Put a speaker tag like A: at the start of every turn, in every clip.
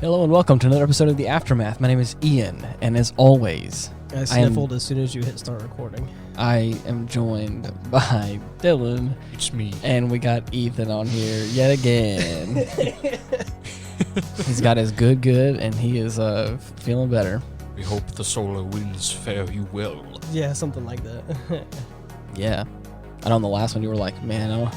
A: Hello and welcome to another episode of The Aftermath. My name is Ian, and as always...
B: I sniffled as soon as you hit start recording.
A: I am joined by Dylan.
C: It's me.
A: And we got Ethan on here yet again. He's got his good, and he is feeling better.
C: We hope the solar winds fare you well.
B: Yeah, something like that.
A: Yeah. I know on the last one you were like, man, I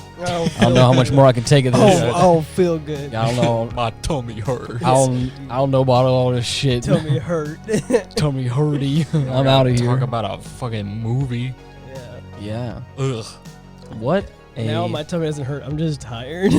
B: don't
A: know how much more I can take of this.
B: Oh, feel good.
A: I don't know.
C: My tummy hurts.
A: I don't know about all this shit.
B: Tummy hurt.
A: Tummy hurty. I'm out of here.
C: Talk about a fucking movie.
A: Yeah.
C: Ugh.
A: What?
B: Now my tummy doesn't hurt. I'm just tired.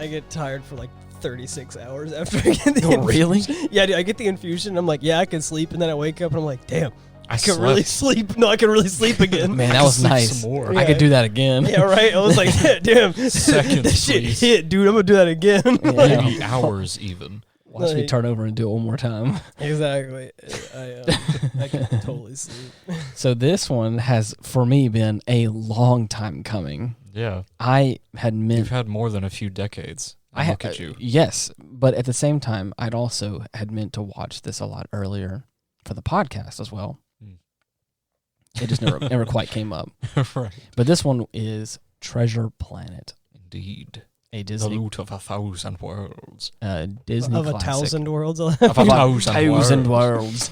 B: I get tired for like 36 hours after I get the infusion.
A: Really?
B: Yeah, dude, I get the infusion. I'm like, yeah, I can sleep. And then I wake up and I'm like, damn. I can
C: slept.
B: Really sleep. No, I can really sleep again.
A: Man, that was nice. I could do that again.
B: Yeah, right? I was like, damn.
C: Seconds,
B: that shit
C: please.
B: hit, dude. I'm going to do that again.
A: Yeah.
C: Maybe hours even.
A: Watch me turn over and do it one more time.
B: Exactly. I can totally sleep.
A: So this one has, for me, been a long time coming.
C: Yeah.
A: You've
C: had more than a few decades. Look at you.
A: Yes, but at the same time, I'd also had meant to watch this a lot earlier for the podcast as well. It just never quite came up.
C: Right.
A: But this one is Treasure Planet.
C: Indeed.
A: A Disney.
C: The loot of 1,000 worlds.
A: Disney
B: of
A: classic.
B: 1,000 worlds.
C: Of 1,000
A: worlds.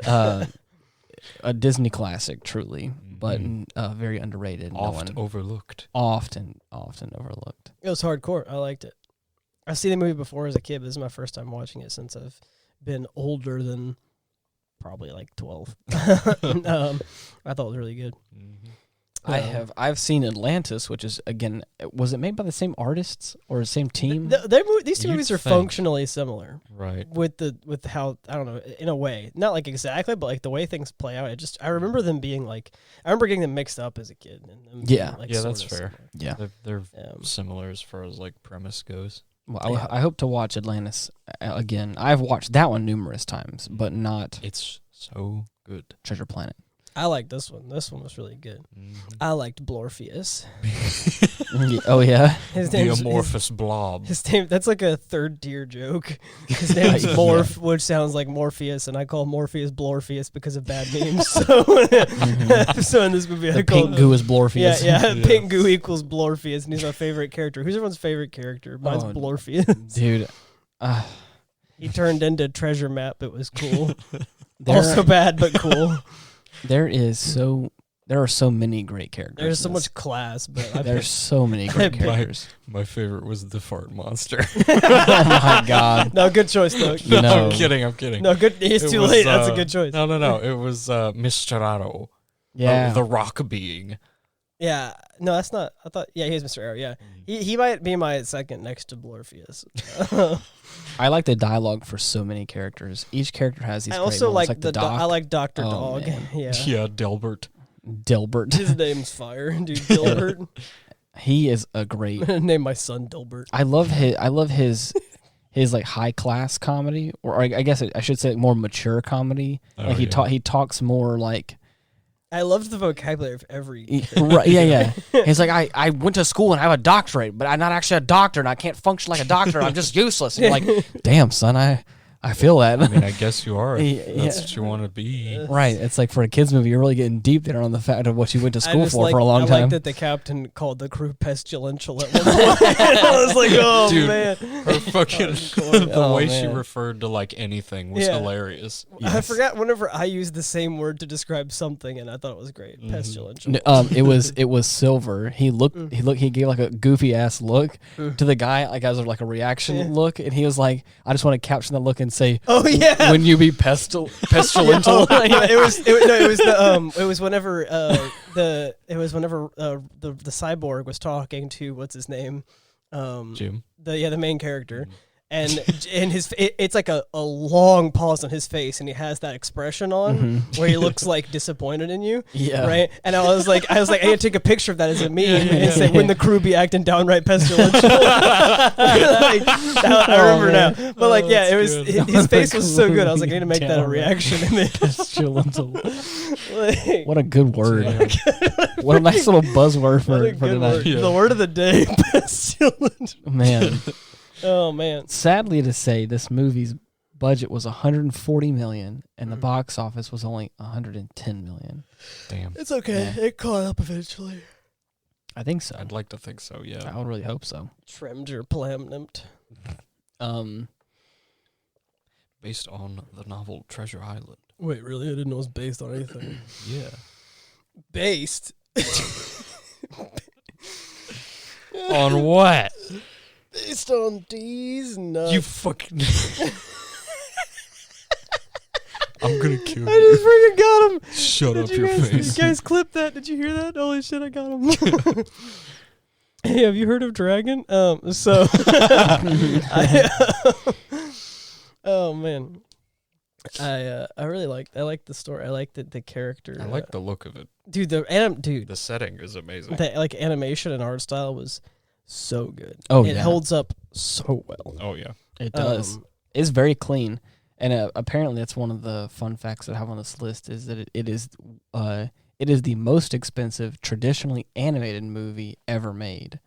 A: A Disney classic, truly, but very underrated.
C: Overlooked.
A: Often overlooked.
B: It was hardcore. I liked it. I've seen the movie before as a kid, but this is my first time watching it since I've been older than probably like 12. I thought it was really good.
A: I've seen Atlantis, which is, again, was it made by the same artists or the same team?
B: These two movies are functionally similar,
C: right?
B: With how, I don't know, in a way, not like exactly, but like the way things play out. I remember them being like, I remember getting them mixed up as a kid. And them
A: yeah,
B: being, like,
C: yeah, that's fair.
A: Similar. Yeah,
C: they're similar as far as like premise goes.
A: Well, I hope to watch Atlantis again. I've watched that one numerous times, but not.
C: It's so good.
A: Treasure Planet.
B: I like this one. This one was really good. I liked Blorpheus.
A: Oh yeah,
C: the amorphous blob.
B: His name. That's like a third tier joke. His name's Morph, which sounds like Morpheus, and I call Morpheus Blorpheus because of bad memes. So, so in this movie, I call
A: pink goo is Blorpheus.
B: Yeah, pink goo equals Blorpheus, and he's my favorite character. Who's everyone's favorite character? Mine's Blorpheus.
A: Dude,
B: he turned into Treasure Map. It was cool. Also bad, but cool.
A: There are so many great characters.
B: There's so much class, but
A: there's so many great characters.
C: My favorite was the fart monster.
A: Oh my god!
B: No, good choice though.
C: No, I'm kidding.
B: No, good. It's too late. That's a good choice.
C: No. It was Mr. Arrow.
A: Yeah,
C: the rock being.
B: Yeah, no, that's not. I thought. Yeah, he's Mr. Arrow. Yeah, he might be my second next to Blorpheus.
A: I like the dialogue for so many characters. Each character has these. I also
B: like
A: the Doc.
B: I like Dr. Dog.
A: Man.
B: Yeah,
C: Delbert.
B: His name's fire, dude. Dilbert.
A: He is a great.
B: Name my son Dilbert.
A: I love his like high class comedy, or I guess I should say more mature comedy. Like he talks more like.
B: I loved the vocabulary of every.
A: Right, yeah. He's like, I went to school and I have a doctorate, but I'm not actually a doctor and I can't function like a doctor. I'm just useless. And you're like, damn, son, I feel that.
C: I mean, I guess you are. That's what you want to be.
A: Right. It's like for a kid's movie, you're really getting deep there on the fact of what you went to school for a long time.
B: I like that the captain called the crew pestilential at one point. I was like, oh,
C: dude,
B: man.
C: Her fucking, the way she referred to like anything was hilarious.
B: Yes. I forgot whenever I used the same word to describe something, and I thought it was great. Pestilential.
A: It was Silver. He gave like a goofy ass look to the guy, like as like a reaction look, and he was like, I just want to caption that look and say, "Oh yeah, when you be pestilential."
B: It was whenever the cyborg was talking to what's his name,
C: Jim.
B: The main character. And it's like a long pause on his face, and he has that expression on where he looks like disappointed in you, right? And I was like, I had to take a picture of that as a meme and say, "When the crew be acting downright pestilential." I remember now, but like, it was his face was so good. I was like, I need to make that a reaction image.
A: Pestilential. What a good word! What a nice little buzzword for tonight.
B: The word of the day, pestilential.
A: Man.
B: Oh man.
A: Sadly to say, this movie's budget was $140 million, and the box office was only $110 million.
C: Damn.
B: It's okay.
A: Yeah.
B: It caught up eventually.
A: I think so.
C: I'd like to think so. Yeah.
A: I would really hope so.
B: Tremger Plamnimt.
C: Based on the novel Treasure Island.
B: Wait, really? I didn't know it was based on anything.
C: Yeah.
B: Based?
C: On what?
B: Based on D's nuts.
C: You fucking... I'm gonna kill
B: I
C: you.
B: just freaking got him.
C: Shut up your
B: Did
C: face.
B: you guys clip that? Did you hear that? Holy shit, I got him. Hey, have you heard of Dragon? Oh man. I really like the story. I like the character.
C: I like the look of it.
B: Dude,
C: The setting is amazing.
B: the animation and art style was so good.
A: Oh,
B: it
A: yeah.
B: holds up so well.
C: Oh yeah.
A: It does. It's very clean. And apparently that's one of the fun facts that I have on this list is that it is the most expensive traditionally animated movie ever made.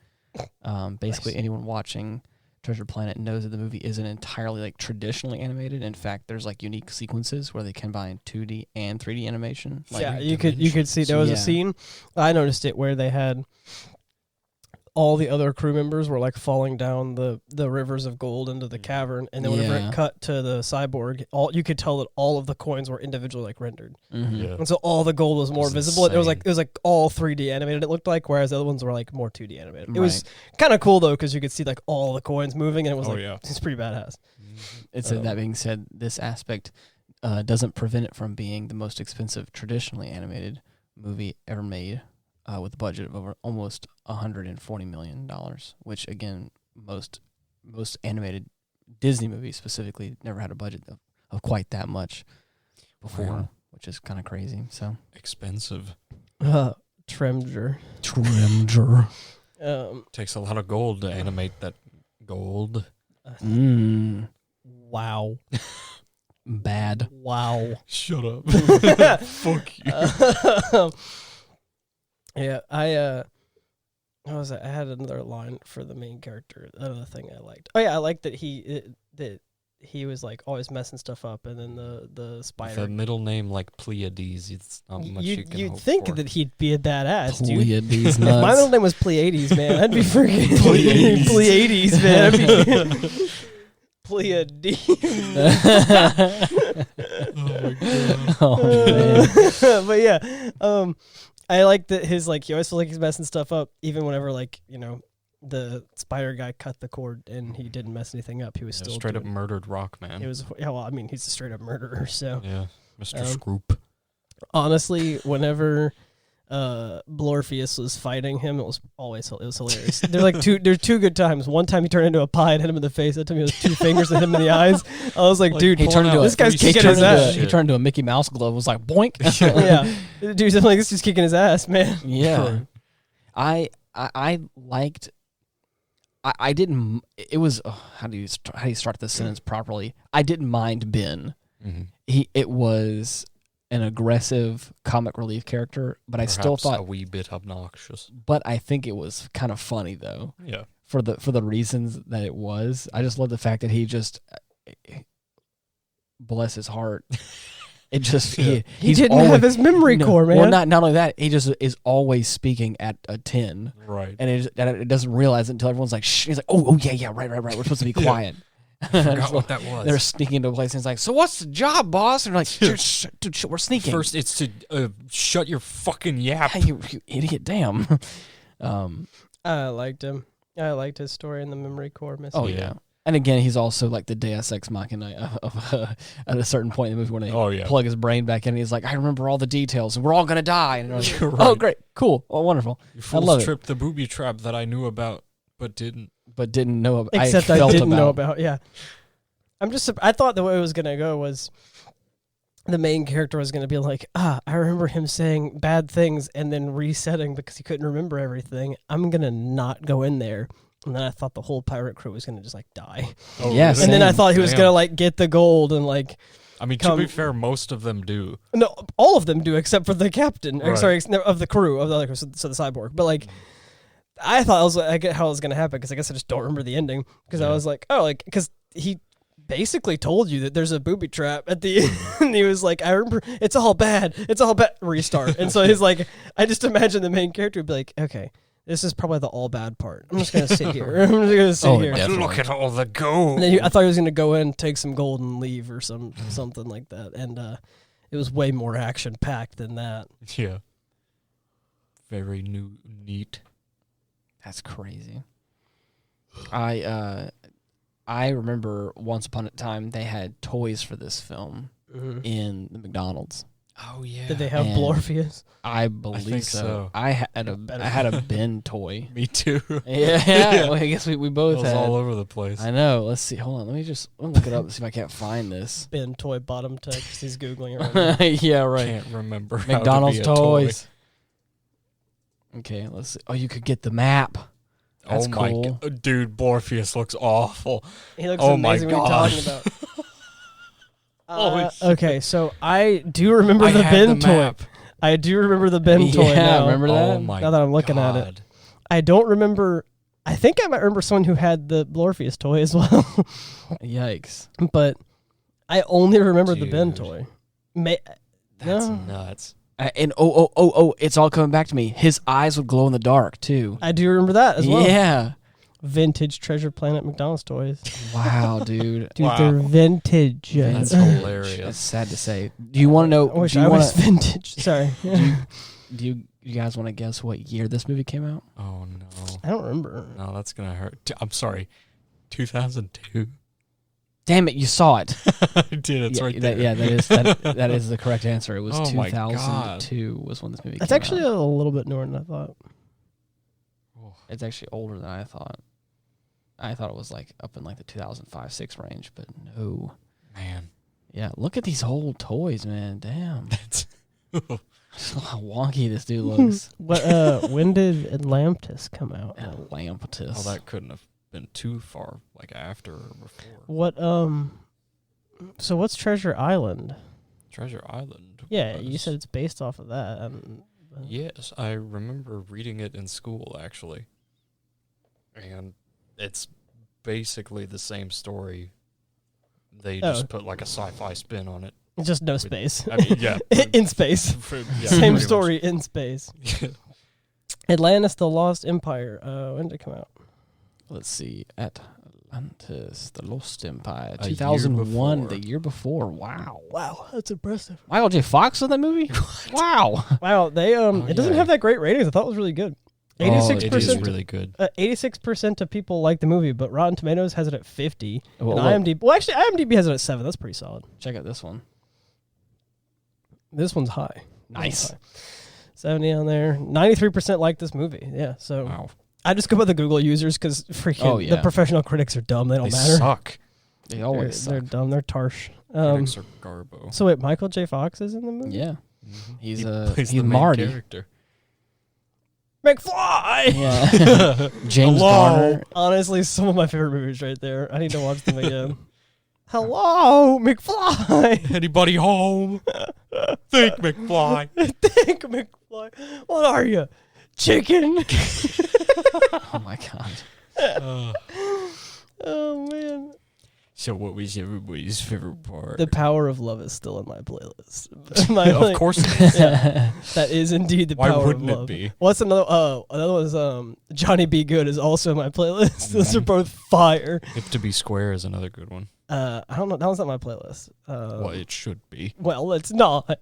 A: Basically, anyone watching Treasure Planet knows that the movie isn't entirely like traditionally animated. In fact, there's like unique sequences where they combine 2D and 3D animation. Like,
B: yeah, you could see there was a scene. I noticed it where they had all the other crew members were like falling down the rivers of gold into the cavern, and then whenever it cut to the cyborg, you could tell that all of the coins were individually like rendered, and so all the gold was more visible. It was like all 3D animated. It looked like, whereas the other ones were like more 2D animated. It was kind of cool though because you could see like all the coins moving, and it was it's pretty badass.
A: That being said, this aspect doesn't prevent it from being the most expensive traditionally animated movie ever made. With a budget of over almost $140 million, which again, most animated Disney movies specifically never had a budget of quite that much before, which is kind of crazy. So
C: expensive.
B: Tremger.
C: Takes a lot of gold to animate that gold.
B: Wow.
A: Bad.
B: Wow.
C: Shut up. Fuck you.
B: Yeah, I had another line for the main character. Another thing I liked. Oh yeah, I liked that he was like always messing stuff up, and then the spider.
C: With a middle name like Pleiadeez, it's not much you can
B: You'd
C: hope
B: think
C: for.
B: that he'd be a badass, dude.
A: Pleiadeez
B: If my
A: Nuts.
B: middle name was Pleiades, man, I'd be freaking
C: Pleiades.
B: Pleiades, man. I'd be Pleiadeez.
C: Oh my god.
B: But yeah, I like that his like he always feels like he's messing stuff up, even whenever like the spider guy cut the cord and he didn't mess anything up. He was still
C: straight up murdered Rockman.
B: He was he's a straight up murderer. So
C: yeah, Mr. Scroop.
B: Honestly, whenever Blorpheus was fighting him, it was hilarious. There's two good times. One time he turned into a pie and hit him in the face. That time he was 2 fingers and hit him in the eyes. I was like, dude,
A: he turned into
B: this guy's kicking his ass.
A: He turned into a Mickey Mouse glove. It was like boink.
B: Yeah, dude, I'm like, this is kicking his ass, man.
A: Yeah, I liked. I didn't. It was how do you start this sentence properly? I didn't mind Ben.
C: Mm-hmm.
A: It was an aggressive comic relief character, but
C: Perhaps
A: I still thought
C: a wee bit obnoxious.
A: But I think it was kind of funny though.
C: Yeah.
A: For the reasons that it was. I just love the fact that he just bless his heart. It just he
B: didn't have his memory core, man.
A: Well, not only that, he just is always speaking at a 10.
C: Right.
A: And it doesn't realize it until everyone's like, shh. He's like, oh yeah, right. We're supposed to be quiet.
C: I forgot what that was.
A: They're sneaking into a place and it's like, so what's the job, boss? And they're like, dude, we're sneaking.
C: First, it's to shut your fucking yap.
A: Hey, you idiot, damn.
B: I liked him. I liked his story in the memory core missing.
A: Oh, yeah. And again, he's also like the Deus Ex Machina at a certain point in the movie when they plug his brain back in. And he's like, I remember all the details, and we're all going to die. And like,
C: right.
A: Oh, great, cool, oh, wonderful.
C: You
A: I love
C: fools
A: it.
C: tripped the booby trap that I knew about, but didn't
A: know about.
B: Except I didn't know about, yeah. I thought the way it was going to go was the main character was going to be like, I remember him saying bad things and then resetting because he couldn't remember everything. I'm going to not go in there. And then I thought the whole pirate crew was going to just like die.
C: Oh,
A: yeah,
C: really?
B: And then I thought he was going to like get the gold and like.
C: I mean, to be fair, most of them do.
B: No, all of them do except for the captain.
C: Right.
B: Sorry, of the crew of the other crew, so the cyborg. But like, I thought I get how it was gonna happen because I guess I just don't remember the ending because I was like, because he basically told you that there's a booby trap at the end. And he was like, I remember it's all bad, restart. And so he's like, I just imagine the main character would be like, okay, this is probably the all bad part. I'm just gonna sit here.
C: Definitely. Look at all the gold.
B: And then I thought he was gonna go in, take some gold, and leave or something like that. And it was way more action packed than that.
C: Yeah. Very neat.
A: That's crazy. I remember once upon a time they had toys for this film in the McDonald's.
C: Oh yeah.
B: Did they have Blorpheus?
A: I believe so. I had a Ben toy.
C: Me too.
A: Yeah. Well, I guess we both
C: had. It was all over the place.
A: I know. Let's see. Hold on. Let me look it up and see if I can't find this.
B: Ben toy bottom text. He's googling it right now.
A: Yeah, right.
C: Can't remember.
A: McDonald's
C: how to be a
A: toys.
C: Toy.
A: Okay, let's see. Oh, you could get the map. That's cool.
C: God. Dude, Morpheus looks awful.
B: He looks amazing. What are you talking about? Okay, so I do remember the Ben toy. I do remember the Ben toy now.
A: Remember that?
C: Oh my
B: now that I'm looking at it. I don't remember. I think I might remember someone who had the Blorpheus toy as well.
A: Yikes.
B: But I only remember the Ben toy.
C: That's nuts.
A: And it's all coming back to me. His eyes would glow in the dark too.
B: I do remember that as well.
A: Yeah.
B: Vintage Treasure Planet McDonald's toys.
A: Wow, dude.
B: Dude, they're vintage.
C: That's hilarious.
A: That's sad to say. Do you want to know?
B: I wish I was vintage. Sorry.
A: Do you guys want to guess what year this movie came out?
C: Oh no.
B: I don't remember.
C: No, that's gonna hurt. I'm sorry. 2002.
A: Damn it! You saw it.
C: I did. It's right there.
A: That is the correct answer. It was 2002 was when this movie.
B: That's
A: came
B: actually
A: out.
B: a little bit newer than I thought.
A: It's actually older than I thought. I thought it was like up in like the 2005-06 range, but no.
C: Man.
A: Yeah, look at these old toys, man. Damn. Just how wonky this dude looks.
B: When did Atlantis come out?
A: Atlantis.
C: Oh, that couldn't have been too far, like after or before.
B: What? So what's Treasure Island?
C: Treasure Island.
B: Yeah, you said it's based off of that.
C: Yes, I remember reading it in school actually, and it's basically the same story. They just put like a sci-fi spin on it.
B: Just no space.
C: I mean, yeah,
B: in space. Same story in space. Atlantis: The Lost Empire. When did it come out?
A: Let's see. Atlantis: The Lost Empire. 2001, the year before.
B: Wow, that's impressive.
A: Michael J. Fox in that movie? Wow.
B: Wow, they it doesn't have that great ratings. I thought it was really good. 86%.
C: It is really good.
B: 86% of people like the movie, but Rotten Tomatoes has it at 50.
A: Well,
B: and IMDb, well, actually, IMDb has it at 7. That's pretty solid.
A: Check out this one.
B: This one's high.
A: Nice.
B: 70 on there. 93% like this movie. Yeah, so
C: Wow.
B: I just go by the Google users because freaking the professional critics are dumb. They don't matter.
C: They suck.
A: They always suck.
B: They're dumb. They're tarsh.
C: Critics are garbo.
B: So wait, Michael J. Fox is in the movie?
A: Yeah.
C: Mm-hmm.
A: He's
C: the
A: Marty.
C: Character.
B: McFly!
A: Yeah. James Garner.
B: Honestly, some of my favorite movies right there. I need to watch them again. Hello, McFly!
C: Anybody home? Think, McFly.
B: Think, McFly. What are you? Chicken?
A: Oh, my God.
B: Oh, man.
C: So what was everybody's favorite part?
B: The Power of Love is still in my playlist.
C: Of course it is.
B: Yeah, that is indeed the
C: Why
B: Power of
C: wouldn't
B: Love.
C: it be?
B: What's another? Another one's Johnny Be Good is also in my playlist. Those are both fire.
C: If to Be Square is another good one.
B: I don't know. That one's not my playlist.
C: Well, it should be.
B: Well, it's not.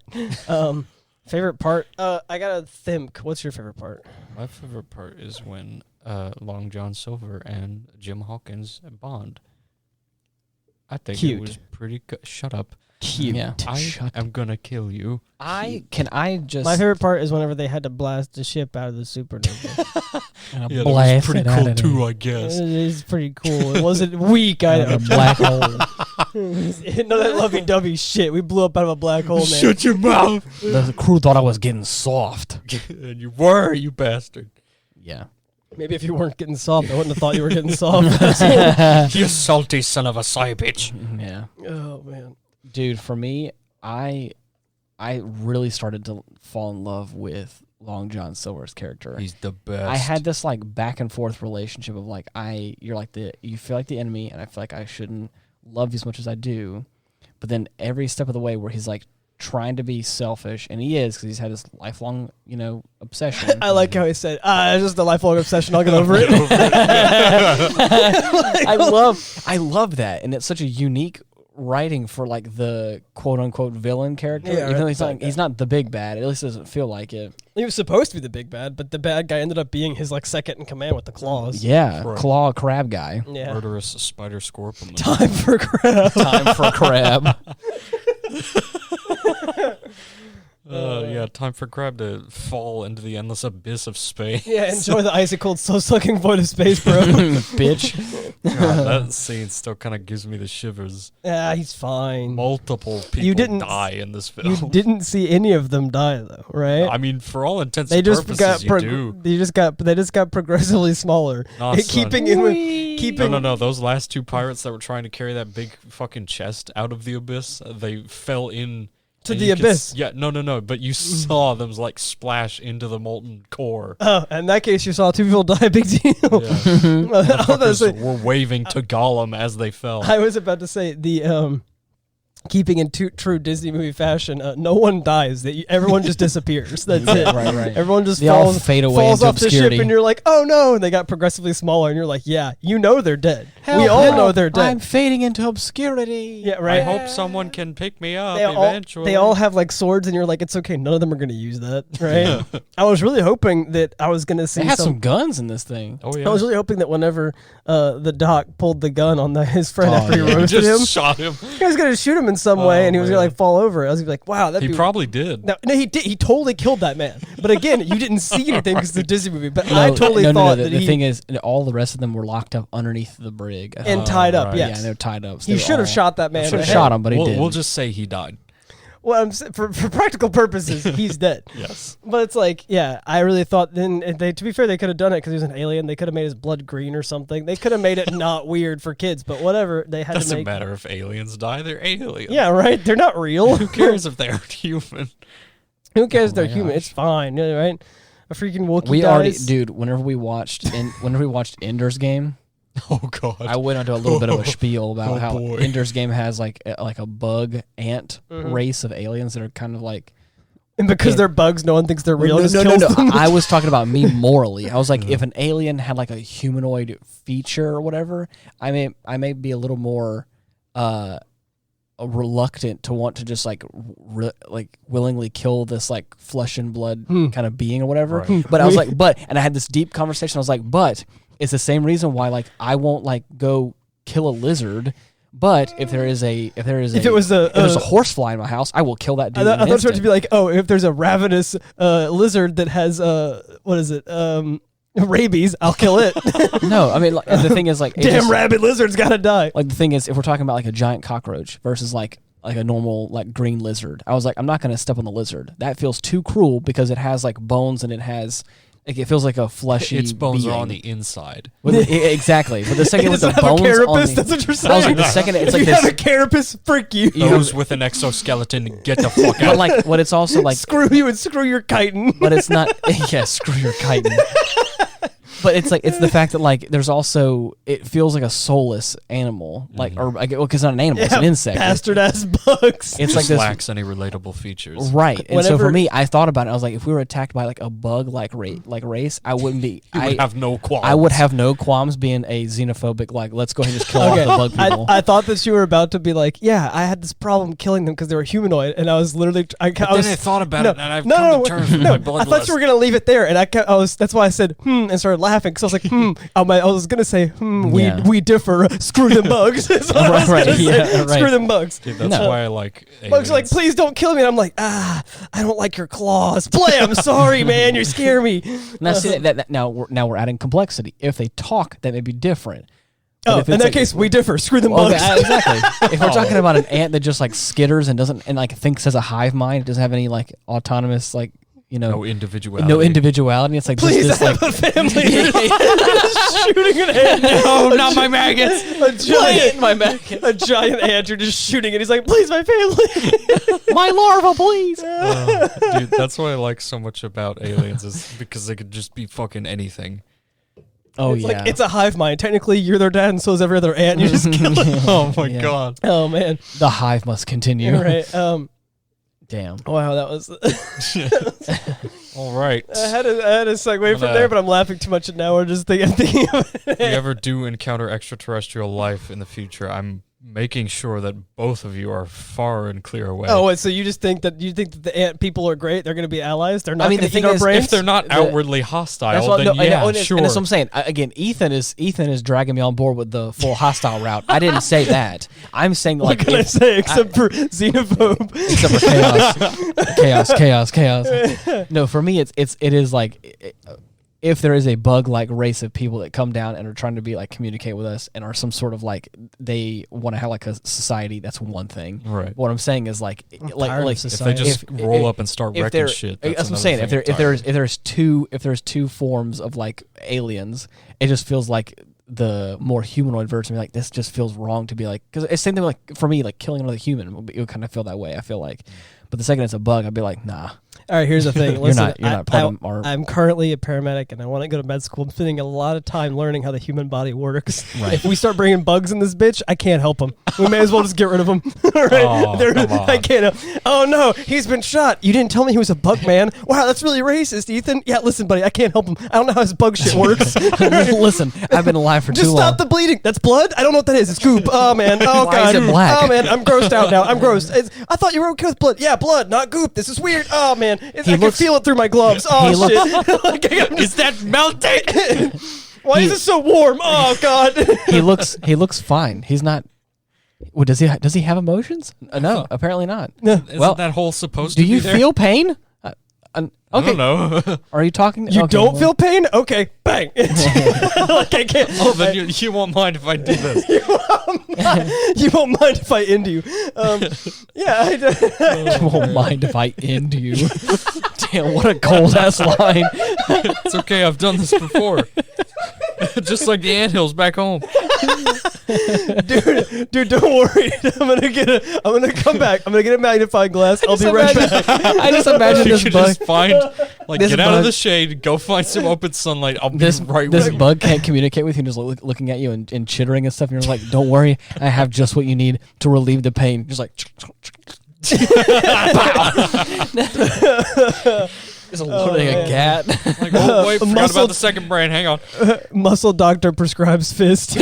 B: Favorite part? I gotta think. What's your favorite part?
C: My favorite part is when Long John Silver and Jim Hawkins bond. I think it was pretty good. Shut up.
A: Cute. Yeah.
C: I'm gonna kill you.
A: My
B: favorite part is whenever they had to blast the ship out of the supernova.
C: Yeah, that was pretty cool too, I guess.
B: It is pretty cool. It wasn't weak. A black hole. No, that lovey-dovey shit. We blew up out of a black hole, man.
C: Shut your mouth.
A: The crew thought I was getting soft.
C: And you were, you bastard.
A: Yeah.
B: Maybe if you weren't getting soft, I wouldn't have thought you were getting soft.
C: You salty son of a soy bitch.
A: Yeah.
B: Oh, man.
A: Dude, for me, I really started to fall in love with Long John Silver's character.
C: He's the best.
A: I had this like back and forth relationship of like you feel like the enemy, and I feel like I shouldn't love you as much as I do, but then every step of the way where he's like trying to be selfish, and he is because he's had this lifelong obsession.
B: I like how he said, it's just a lifelong obsession. I'll get over it.
A: I love that, and it's such a unique writing for like the quote unquote villain character.
B: Yeah,
A: Even though he's not the big bad. At least it doesn't feel like it.
B: He was supposed to be the big bad, but the bad guy ended up being his like second in command with the claws.
A: Yeah, claw crab guy.
B: Yeah.
C: Murderous spider scorpion.
B: Time for crab.
A: Time for crab.
C: Yeah, time for Crab to fall into the endless abyss of space.
B: Yeah, enjoy the icy cold, so sucking void of space, bro.
A: Bitch.
C: God, that scene still kind of gives me the shivers.
B: Yeah, he's fine.
C: Multiple people die in this film.
B: You didn't see any of them die, though, right?
C: I mean, for all intents and purposes, you do.
B: They just got progressively smaller.
C: Nah,
B: keeping
C: No. Those last two pirates that were trying to carry that big fucking chest out of the abyss, they fell in.
B: To the abyss.
C: No. But you saw them like splash into the molten core.
B: Oh, in that case, you saw two people die. Big deal.
C: Yeah. Motherfuckers were waving to Gollum as they fell.
B: I was about to say the keeping in true Disney movie fashion, no one dies. Everyone just disappears. That's it.
A: Right.
B: Everyone just
A: all fade away
B: falls
A: into
B: off
A: obscurity.
B: the ship, and you're like, oh no! And they got progressively smaller, and you're like, yeah, they're dead.
A: We all
B: know they're dead.
A: I'm fading into obscurity.
B: Yeah, right.
C: I hope someone can pick me up eventually.
B: They all have like swords, and you're like, it's okay. None of them are going to use that, right? I was really hoping that I was going to see.
A: They had some guns in this thing.
C: Oh yeah.
B: I was really hoping that whenever the doc pulled the gun on his friend after he roasted him,
C: shot him.
B: He was going to shoot him in some way, and he was going to like fall over. I was gonna be like, wow,
C: he probably did.
B: No, he did. He totally killed that man. But again, you didn't see anything because it's a Disney movie. But I totally thought that
A: the thing is, all the rest of them were locked up underneath the brig
B: and tied up.
C: Right.
B: Yes.
A: Yeah, they were tied up. So
B: he should have shot that man.
A: Should have shot him, but he didn't.
C: We'll just say he died.
B: Well, for practical purposes, he's dead.
C: Yes.
B: But it's like, yeah, I really thought then, to be fair, they could have done it because he was an alien. They could have made his blood green or something. They could have made it not weird for kids, but whatever. They had to make.
C: Doesn't matter if aliens die, they're aliens.
B: Yeah, right? They're not real.
C: Who cares if they're human?
B: Who cares if they're human? It's fine, right? A freaking Wookiee
A: We
B: dies.
A: already, dude, whenever we watched Ender's Game,
C: Oh god!
A: I went into a little bit of a spiel about how
C: boy.
A: Ender's Game has like a bug ant race of aliens that are kind of like,
B: and because they're bugs, no one thinks they're real.
A: No. I was talking about me morally. I was like, if an alien had like a humanoid feature or whatever, I may be a little more reluctant to want to just like willingly kill this like flesh and blood kind of being or whatever.
C: Right.
A: But I was like, and I had this deep conversation. I was like, but it's the same reason why like I won't like go kill a lizard. But if there is a horsefly in my house, I will kill that dude.
B: I thought it was to be like, oh, if there's a ravenous lizard that has rabies, I'll kill it.
A: No, I mean the thing is like,
B: damn rabid lizard's gotta die.
A: Like the thing is, if we're talking about like a giant cockroach versus like a normal like green lizard, I was like, I'm not gonna step on the lizard. That feels too cruel because it has like bones and it has. Like it feels like a fleshy.
C: Its bones
A: being.
C: are on the inside.
A: Exactly, but the second with the
B: have
A: bones
B: a carapace,
A: on the,
B: that's what you're saying.
A: I was like, the second it's
B: if
A: like
B: you
A: this.
B: have a carapace, frick you.
C: Those with an exoskeleton, get the fuck out.
A: But like, what it's also like.
B: Screw you and screw your chitin.
A: But it's not. Yeah, screw your chitin. But it's like it's the fact that like there's also it feels like a soulless animal like or because it's not an animal, it's an insect.
B: Bastard ass bugs.
A: It's like
C: this lacks any relatable features.
A: Right. And so for me, I thought about it. I was like, if we were attacked by like a bug like race, I wouldn't be.
C: I would have no qualms.
A: I would have no qualms being a xenophobic. Like, let's go ahead and just kill all the bug people.
B: I thought that you were about to be like, yeah, I had this problem killing them because they were humanoid, and I was literally.
C: I thought about it, and I've come to terms with my bloodlust.
B: I thought you were gonna leave it there, and that's why I said and started laughing because I was like I was gonna say we differ. Screw them bugs. Screw them bugs.
C: Dude, that's why I like aliens.
B: Bugs are like, please don't kill me, and I'm like, I don't like your claws. Play, I'm sorry, man, you scare me.
A: Now see now we're adding complexity. If they talk, that may be different.
B: But in that case, we differ. Screw them bugs.
A: Exactly. If we're talking about an ant that just like skitters and doesn't and like thinks has a hive mind, it doesn't have any like autonomous like
C: no individuality.
A: No individuality. It's like
B: please
A: this
B: have
A: like
B: a family. Just shooting an ant.
A: no, not my maggots.
B: A giant ant. You're just shooting it. He's like, please, my family.
A: My larva, please.
C: Dude, that's what I like so much about aliens is because they could just be fucking anything.
A: Oh,
B: it's like, it's a hive mind. Technically, you're their dad, and so is every other ant. You just kill it.
C: Oh my god.
B: Oh man.
A: The hive must continue.
B: Right.
A: Damn.
B: Wow, that was.
C: All right.
B: I had a segue from there, but I'm laughing too much now. We're just thinking of it.
C: If we ever do encounter extraterrestrial life in the future, I'm making sure that both of you are far and clear away.
B: Oh, wait, so you think that the ant people are great? They're going to be allies? They're not going to eat our
C: is,
B: brains?
C: if they're not outwardly hostile, then sure.
A: And that's what I'm saying. Again, Ethan is dragging me on board with the full hostile route. I didn't say that. I'm saying like
B: what can I say except for xenophobe?
A: Except for chaos. No, for me it is like if there is a bug-like race of people that come down and are trying to be like communicate with us and are some sort of like they want to have like a society, that's one thing.
C: Right.
A: What I'm saying is like
C: if they just roll up and start wrecking shit. That's
A: what I'm saying. If there's two forms of like aliens, it just feels like the more humanoid version. Like this just feels wrong to be like because it's the same thing like for me like killing another human. It would kind of feel that way. I feel like, but the second it's a bug, I'd be like nah.
B: All right, here's the thing. Listen,
A: you're not part of our...
B: I'm currently a paramedic, and I want to go to med school. I'm spending a lot of time learning how the human body works.
A: Right.
B: If we start bringing bugs in this bitch, I can't help them. We may as well just get rid of them. All right?
C: Oh, come on.
B: I can't. Oh, no, he's been shot. You didn't tell me he was a bug man. Wow, that's really racist, Ethan. Yeah, listen, buddy, I can't help him. I don't know how his bug shit works.
A: Listen, I've been alive for too long.
B: Just stop the bleeding. That's blood? I don't know what that is. It's goop. Oh, man. Oh,
A: Why
B: God.
A: is it black?
B: Oh, man, I'm grossed out now. I'm gross. I thought you were okay with blood. Yeah, blood, not goop. This is weird. Oh, man. I can feel it through my gloves. Oh, shit. Like,
C: is that melting?
B: Why is it so warm? Oh, God.
A: He looks fine. He's not... Well, does he have emotions? No, apparently not.
C: Isn't that hole supposed to be
A: there? Do you feel pain?
C: Okay. I don't know.
A: Are you talking?
B: You don't feel pain? Okay, bang. Like I can't.
C: Oh, then you won't mind if I do this.
B: You won't mind if I end you. Yeah.
A: You won't mind if I end you. Damn, what a cold ass line.
C: It's okay. I've done this before. Just like the anthills back home.
B: Dude, don't worry. I'm gonna come back. I'm gonna get a magnifying glass. I'll be right back.
A: I just imagine
C: you
A: this
C: could
A: bug.
C: just find, like, get out of the shade, go find some open sunlight. I'll be right with you.
A: This bug can't communicate with you, just looking at you and chittering and stuff. And you're like, don't worry, I have just what you need to relieve the pain. Just like. Just loading a gat.
C: Like, oh, wait, forgot about the second brain. Hang on.
B: Muscle doctor prescribes fist.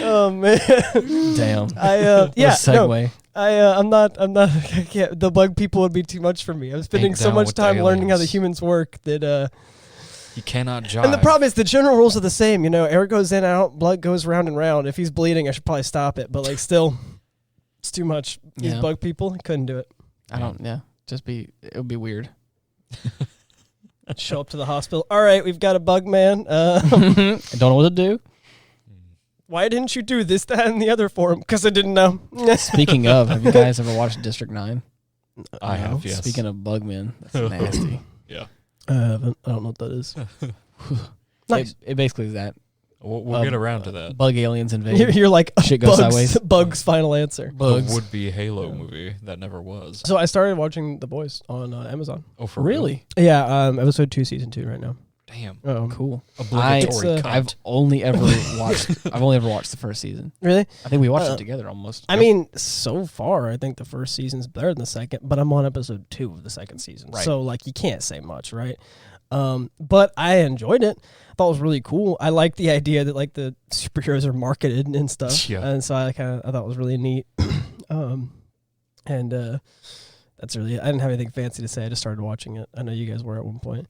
B: Oh man.
A: Damn.
B: Segue. I'm not. I can't. The bug people would be too much for me. I'm spending so much time learning how the humans work that.
C: You cannot jive.
B: And the problem is the general rules are the same. You know, air goes in, out, blood goes round and round. If he's bleeding, I should probably stop it. But like, still, it's too much. These bug people, I couldn't do it.
A: I don't. Yeah. It would be weird.
B: Show up to the hospital. All right, we've got a bug man.
A: I don't know what to do.
B: Why didn't you do this, that, and the other for him? Because I didn't know.
A: Speaking of, have you guys ever watched District 9?
C: I have, yes.
A: Speaking of bug men, that's nasty.
C: Yeah.
B: I haven't. I don't know what that is. Nice.
A: It basically is that.
C: We'll get around to that.
A: Bug aliens invade.
B: You're like,
A: shit goes sideways.
B: Bug's final answer.
C: Bugs. The would-be Halo movie that never was.
B: So I started watching The Boys on Amazon.
C: Oh, for
A: really?
B: Yeah, episode 2, season 2 right now.
C: Damn.
A: Cool.
C: I've
A: only ever watched the first season.
B: Really?
A: I think we watched it together almost.
B: I mean, so far, I think the first season's better than the second, but I'm on episode 2 of the second season. Right. So, like, you can't say much, right? But I enjoyed it. I thought it was really cool. I like the idea that, like, the superheroes are marketed and stuff. Yeah. And so I thought it was really neat. That's really it. I didn't have anything fancy to say. I just started watching it. I know you guys were at one point.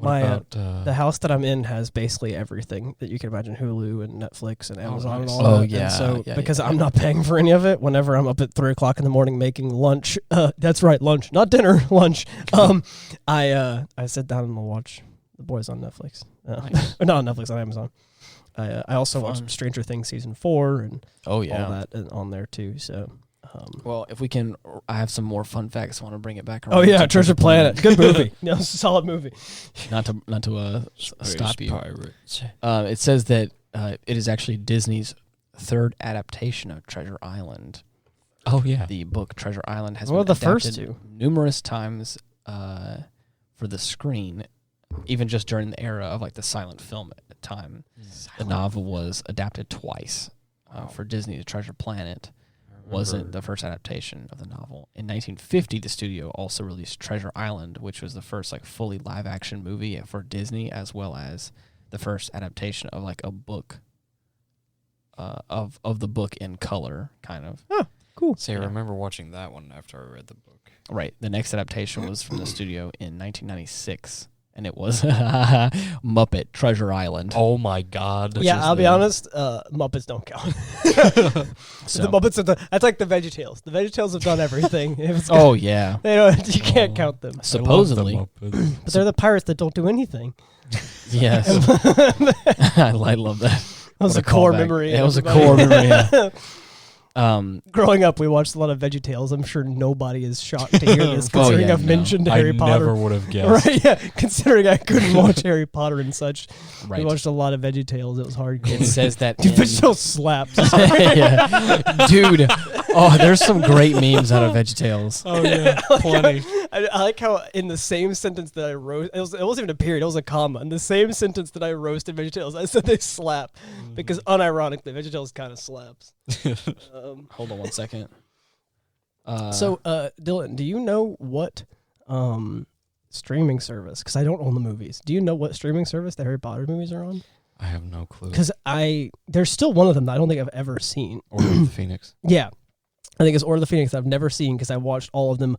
B: The house that I'm in has basically everything that you can imagine: Hulu and Netflix and Amazon and all that.
A: Oh yeah.
B: And so because I'm not paying for any of it, whenever I'm up at 3:00 in the morning making lunch, that's right, lunch, not dinner, lunch. I sit down and I'll watch The Boys on Netflix.
A: Nice.
B: Or not on Netflix, on Amazon. I also watched Stranger Things season 4 and all that on there too. So
A: Well, if we can, I have some more fun facts. I want to bring it back around.
B: Oh yeah, Treasure Planet, good movie. No, it's a solid movie.
A: Not to stop you.
C: Pirates.
A: It says that it is actually Disney's third adaptation of Treasure Island.
C: Oh yeah,
A: the book Treasure Island has
B: been
A: the
B: first two
A: numerous times for the screen, even just during the era of like the silent film at the time. The novel was adapted twice for Disney's Treasure Planet. Wasn't the first adaptation of the novel. In 1950, the studio also released Treasure Island, which was the first like fully live action movie for Disney, as well as the first adaptation of like a book of the book in color, kind of.
B: Oh, cool.
C: See, I remember watching that one after I read the book.
A: Right. The next adaptation was from the studio in 1996. And it was Muppet Treasure Island.
C: Oh my God!
B: Yeah, I'll be honest. Muppets don't count. So. The Muppets that's like the VeggieTales. The VeggieTales have done everything.
A: Yeah,
B: they don't. You can't count them.
A: Supposedly,
B: but they're the pirates that don't do anything.
A: Yes, I love that.
B: That was a core memory.
A: It was a core memory. Yeah.
B: Growing up, we watched a lot of VeggieTales. I'm sure nobody is shocked to hear this, considering I've mentioned Harry Potter.
C: I never would have guessed.
B: Right? Yeah, considering I couldn't watch Harry Potter and such.
A: Right.
B: We watched a lot of VeggieTales. It was hard.
A: It says that
B: VeggieTales slaps.
A: Yeah. Dude. Oh, there's some great memes out of VeggieTales.
C: Oh yeah, plenty.
B: I like how in the same sentence that I wrote, it wasn't even a period, it was a comma. In the same sentence that I roasted VeggieTales, I said they slap because unironically, VeggieTales kind of slaps.
A: Hold on 1 second.
B: So, Dylan, do you know what streaming service? Because I don't own the movies. Do you know what streaming service the Harry Potter movies are on?
C: I have no clue.
B: Because there's still one of them that I don't think I've ever seen.
C: Order of the Phoenix.
B: Yeah, I think it's Order of the Phoenix that I've never seen because I watched all of them.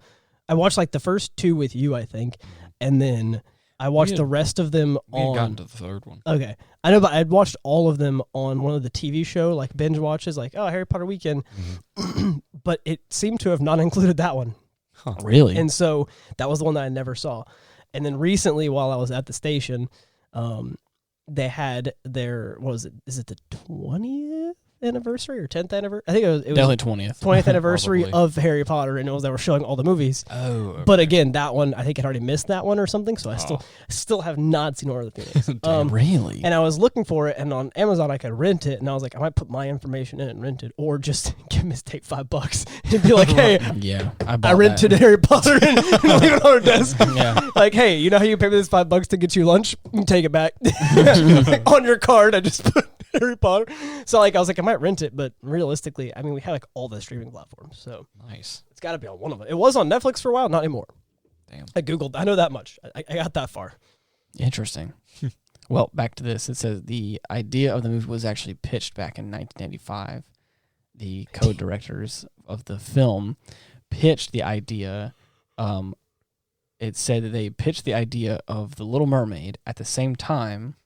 B: I watched like the first two with you, I think, and then I watched the rest of them on.
C: We had gotten to the third one.
B: Okay, I know, but I'd watched all of them on one of the TV show like binge watches, like Harry Potter weekend, but it seemed to have not included that one.
A: Huh. Really?
B: And so that was the one that I never saw. And then recently, while I was at the station, they had their is it the 20th anniversary or 10th anniversary? I think it was
A: definitely
B: 20th anniversary of Harry Potter, and they were showing all the movies.
C: Oh, okay.
B: But again, that one I think I'd already missed that one or something, so I still have not seen Order of the Phoenix.
A: Really?
B: And I was looking for it, and on Amazon I could rent it, and I was like, I might put my information in and rent it, or just give take $5 and be like, hey,
A: yeah,
B: I rented Harry Potter and leave it on our desk.
A: Yeah.
B: Like, hey, you know how you pay me this $5 to get you lunch? Take it back on your card. I just put Harry Potter. So like I was like, I might rent it, but realistically, I mean, we have like all the streaming platforms, so
C: nice.
B: It's got to be on one of them. It was on Netflix for a while, not anymore.
C: Damn.
B: I googled. I know that much. I got that far.
A: Interesting. Well, back to this. It says the idea of the movie was actually pitched back in 1995. The co-directors of the film pitched the idea. It said that they pitched the idea of The Little Mermaid at the same time.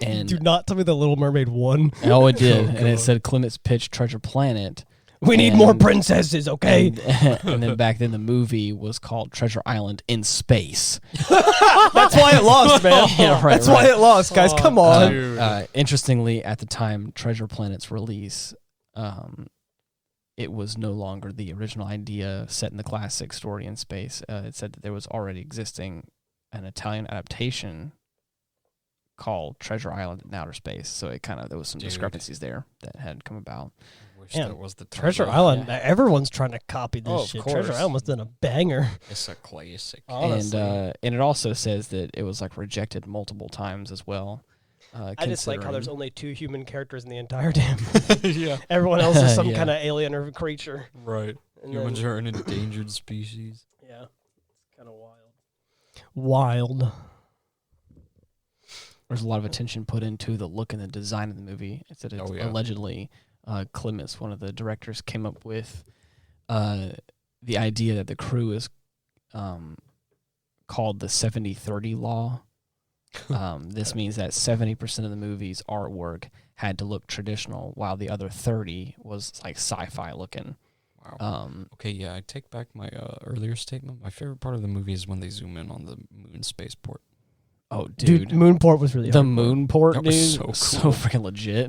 A: And
B: do not tell me The Little Mermaid won.
A: Oh, it did. And it said Clements pitched Treasure Planet.
B: We need more princesses, okay?
A: And then back then the movie was called Treasure Island in Space.
B: That's why it lost, man.
A: Yeah, right,
B: That's why it lost, guys. Come on.
A: Interestingly, at the time Treasure Planet's release, it was no longer the original idea set in the classic story in space. It said that there was already existing an Italian adaptation called Treasure Island in Outer Space. So there was some discrepancies there that had come about.
C: That was the
B: Treasure Island. Yeah. Everyone's trying to copy this shit.
C: Course.
B: Treasure Island was done a banger.
C: It's a classic.
A: And it also says that it was like rejected multiple times as well.
B: I just like how there's only 2 human characters in the entire damn.
C: Yeah.
B: Everyone else is some kind of alien or creature.
C: Right. And humans are an endangered species.
B: Yeah. It's kind of wild.
A: There's a lot of attention put into the look and the design of the movie. It said it's allegedly Clements, one of the directors, came up with the idea that the crew is called the 70-30 law. This means that 70% of the movie's artwork had to look traditional, while the other 30 was like sci-fi looking.
C: Wow. Okay, yeah, I take back my earlier statement. My favorite part of the movie is when they zoom in on the moon spaceport.
A: Oh, dude.
B: Moonport was really
A: the Moonport, dude,
C: was so cool.
A: So freaking legit.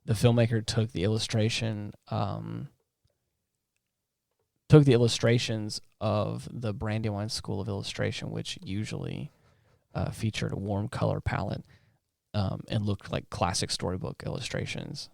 A: The filmmaker took the illustration took the illustrations of the Brandywine School of Illustration, which usually featured a warm color palette and looked like classic storybook illustrations.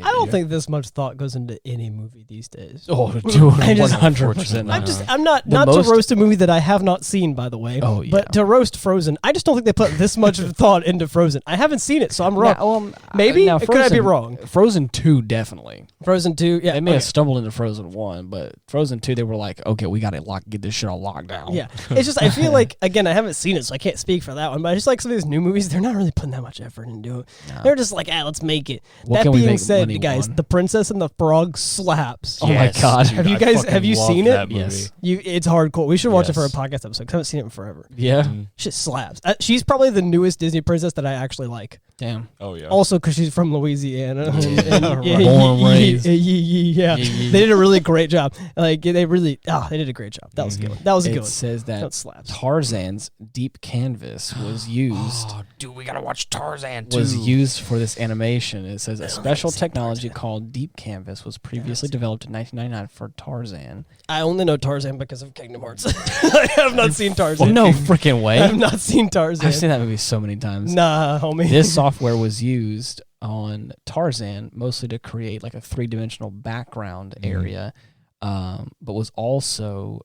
B: I don't think this much thought goes into any movie these days.
A: Oh, dude, 100%.
B: I'm not to roast a movie that I have not seen, by the way.
A: Oh, yeah.
B: But to roast Frozen, I just don't think they put this much thought into Frozen. I haven't seen it, so I'm wrong. Maybe?
A: Now,
B: Could I be wrong?
A: Frozen 2, definitely.
B: Frozen 2, yeah.
A: They may have stumbled into Frozen 1, but Frozen 2, they were like, okay, we got to get this shit all locked down.
B: Yeah. It's just, I feel like, again, I haven't seen it, so I can't speak for that one, but I just like some of these new movies, they're not really putting that much effort into it. No. They're just like, let's make it. That being said, guys, The Princess and the Frog slaps.
A: Oh my God.
B: Have you seen it?
A: Yes.
B: It's hardcore. We should watch it for a podcast episode, because I haven't seen it in forever.
A: Yeah.
B: Shit slaps. She's probably the newest Disney princess that I actually like.
A: Damn.
C: Oh, yeah.
B: Also, because she's from Louisiana.
A: Born and raised.
B: Yeah. They did a really great job. Like, they did a great job. That was good. That was a good one.
A: It says that
B: slaps.
A: Tarzan's deep canvas was used.
C: Oh, dude, we gotta watch Tarzan too.
A: Was used for this animation. It says a special technology called deep canvas was previously developed in 1999 for Tarzan.
B: I only know Tarzan because of Kingdom Hearts. I have not seen Tarzan.
A: No freaking way.
B: I have not seen Tarzan.
A: I've seen that movie so many times.
B: Nah, homie.
A: This software was used on Tarzan mostly to create like a 3-dimensional background area, but was also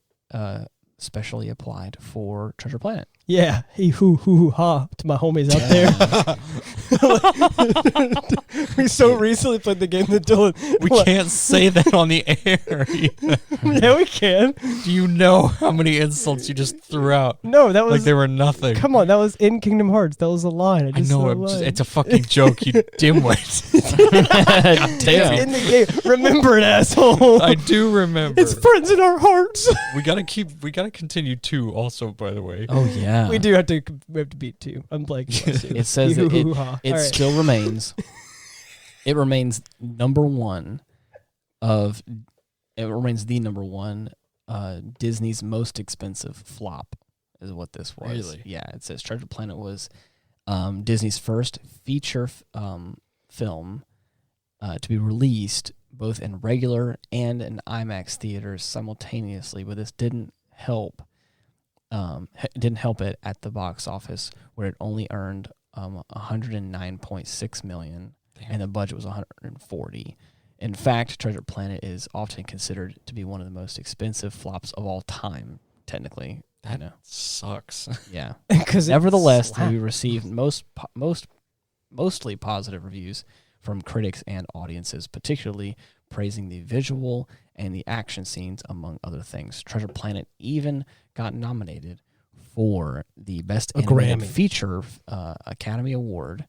A: specially applied for Treasure Planet.
B: Yeah, ha to my homies out there. We so recently played the game that Dylan.
C: We can't say that on the air.
B: Yeah, we can.
C: Do you know how many insults you just threw out?
B: No, that was
C: like they were nothing.
B: Come on, that was in Kingdom Hearts. That was a line.
C: I know it's a fucking joke, you dimwit.
A: Damn.
B: It's in the game. Remember it, asshole.
C: I do remember.
B: It's friends in our hearts.
C: We gotta continue 2 also, by the way.
A: Oh yeah.
B: We have to beat 2. I'm blanking.
A: It says that it still remains. It remains number one Disney's most expensive flop is what this was.
C: Really?
A: Yeah, it says Treasure Planet was Disney's first feature film to be released both in regular and in IMAX theaters simultaneously, but this didn't help it at the box office, where it only earned $109.6 million. Damn. And the budget was $140. In fact, Treasure Planet is often considered to be one of the most expensive flops of all time. Technically,
C: that sucks.
A: Yeah. Nevertheless, we received mostly positive reviews from critics and audiences, particularly praising the visual and the action scenes, among other things. Treasure Planet even got nominated for the Best Animated Feature Academy Award,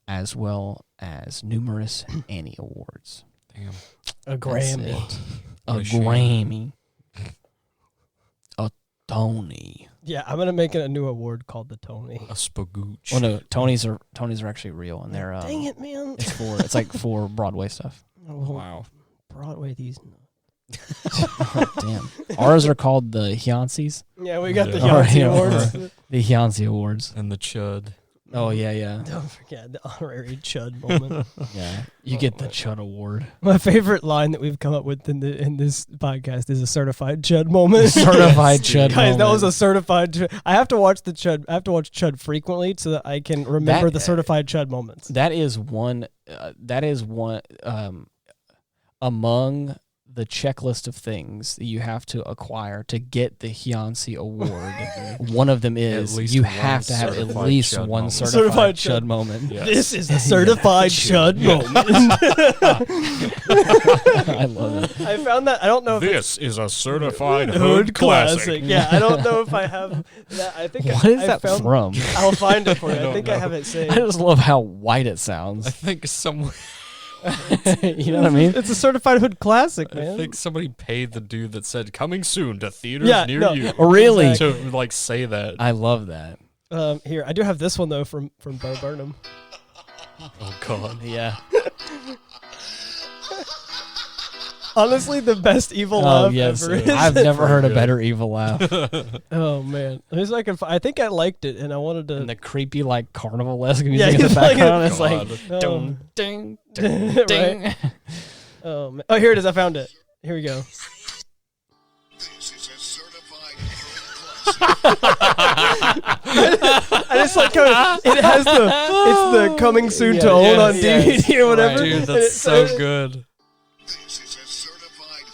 A: as well as numerous Annie Awards.
C: Damn.
B: A Grammy.
A: A Grammy. A Tony.
B: Yeah, I'm gonna make it a new award called the Tony.
C: A Spagooch.
A: Oh no, Tonys are actually real, and they're
B: dang it, man.
A: It's like for Broadway stuff.
B: Oh, wow. Broadway these.
A: Damn. Ours are called the Hyacinths.
B: Yeah, we got the Hyacinth Awards.
A: The Hyacinth Awards.
C: And the Chud.
A: Oh, yeah.
B: Don't forget the honorary Chud moment.
A: Yeah, you get the Chud Award.
B: My favorite line that we've come up with in this podcast is a certified Chud moment.
A: Certified Chud
B: Guys,
A: moment.
B: that was a certified Chud. I have to watch the Chud. I have to watch Chud frequently so that I can remember the certified Chud moments.
A: That is one among the checklist of things that you have to acquire to get the Hyacinth Award. One of them is you have to have at least one certified Chud moment.
B: Yes. This is the certified Chud moment.
A: I love it.
B: I found that. I don't know if
C: this is a certified hood classic.
B: Yeah, I don't know if I have that. I think
A: what is that from?
B: I'll find it for you. I think I have it saved.
A: I just love how white it sounds.
C: I think someone.
A: You know what I mean?
B: It's a certified hood classic, man.
C: I think somebody paid the dude that said "coming soon to theaters near you."
A: Really?
C: To like say that.
A: I love that.
B: Here, I do have this one though from Bo Burnham.
C: Oh God,
A: yeah.
B: Honestly, the best evil laugh ever.
A: I've never heard a better evil laugh.
B: Oh man, I think I liked it, and I wanted to.
A: And the creepy like carnival-esque music in the background. It's like ding, ding, ding, ding.
B: Oh man. Oh, here it is. I found it. Here we go. I just like how it has it's the coming soon to own on DVD or whatever.
C: Dude, that's so good.
D: This is a certified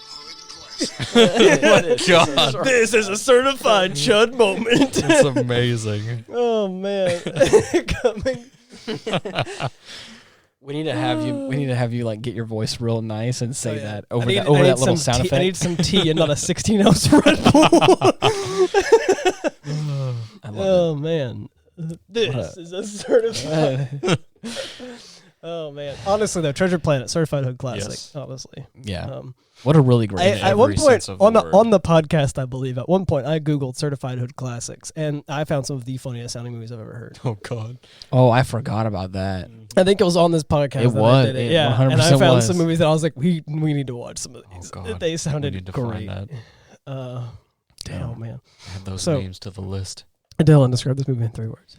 D: hood classic.
C: God,
B: This is a certified chud moment.
C: it's amazing.
B: Oh man, coming.
A: We need to have you. We need to have you like get your voice real nice and say that over
B: I
A: that
B: need
A: little sound
B: tea,
A: effect.
B: I need some tea and not a 16-ounce Red Bull.
A: I love
B: Oh man, this is a certified. Oh man, honestly though, Treasure Planet certified hood classic.
C: Yes.
B: Honestly,
A: it. Yeah. What a really great.
C: In
B: at one
C: every
B: point
C: sense of the
B: on
C: word.
B: the podcast, I believe at one point I googled certified hood classics, and I found some of the funniest sounding movies I've ever heard.
C: Oh God.
A: Oh, I forgot about that.
B: I think it was on this podcast.
A: It
B: that
A: was.
B: I did it.
A: It
B: Yeah,
A: 100%
B: and I found
A: was.
B: some movies that I was like, we need to watch some of these.
C: Oh God.
B: They sounded
C: we need to
B: great.
C: Find that.
B: Oh man,
C: Add those
B: So-
C: names to the list.
B: Dylan, describe this movie in 3 words.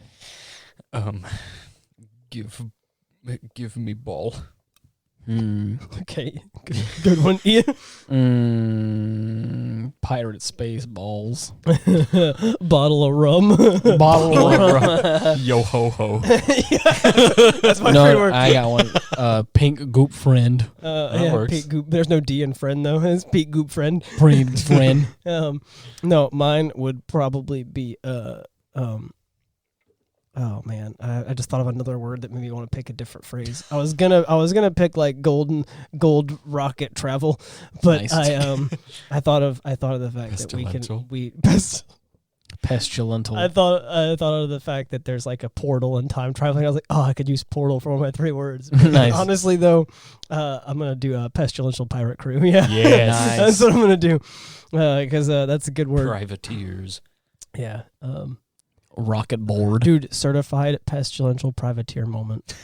C: Give me ball.
B: Okay, good one, Ian.
A: Pirate space balls.
B: Bottle of rum.
A: Bottle of rum.
C: Yo ho ho.
B: That's my
A: No,
B: favorite.
A: I got one. Pink goop friend.
B: Yeah,
C: works.
B: Pete Goop. There's no D in friend though. It's Pete Goop friend.
A: Friend.
B: No, mine would probably be oh man, I just thought of another word that made me want to pick a different phrase. I was gonna pick like gold rocket travel, but
A: Nice.
B: I thought of the fact that
C: Pestilential.
A: Pestilential.
B: I thought of the fact that there's like a portal and time traveling. I was like, oh, I could use portal for one of my 3 words.
A: Nice.
B: Honestly though, I'm gonna do a pestilential pirate crew. Yeah,
C: Yes.
A: Nice.
B: that's what I'm gonna do because that's a good word.
C: Privateers.
B: Yeah.
A: Rocket board.
B: Dude, certified pestilential privateer moment.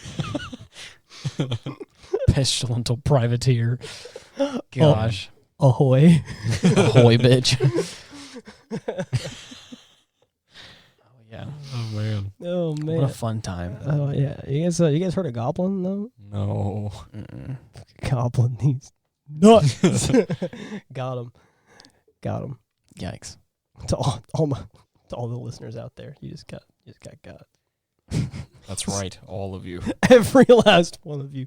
A: Pestilential privateer. Gosh.
B: Ahoy.
A: Ahoy, bitch. Oh, yeah.
C: Oh man.
B: Oh man.
A: What a fun time.
B: Oh yeah. You guys heard of Goblin though?
C: No.
A: Mm-mm.
B: Goblin these nuts. Got him.
A: Yikes.
B: To all the listeners out there, you just got
C: That's right, all of you.
B: every last one of you.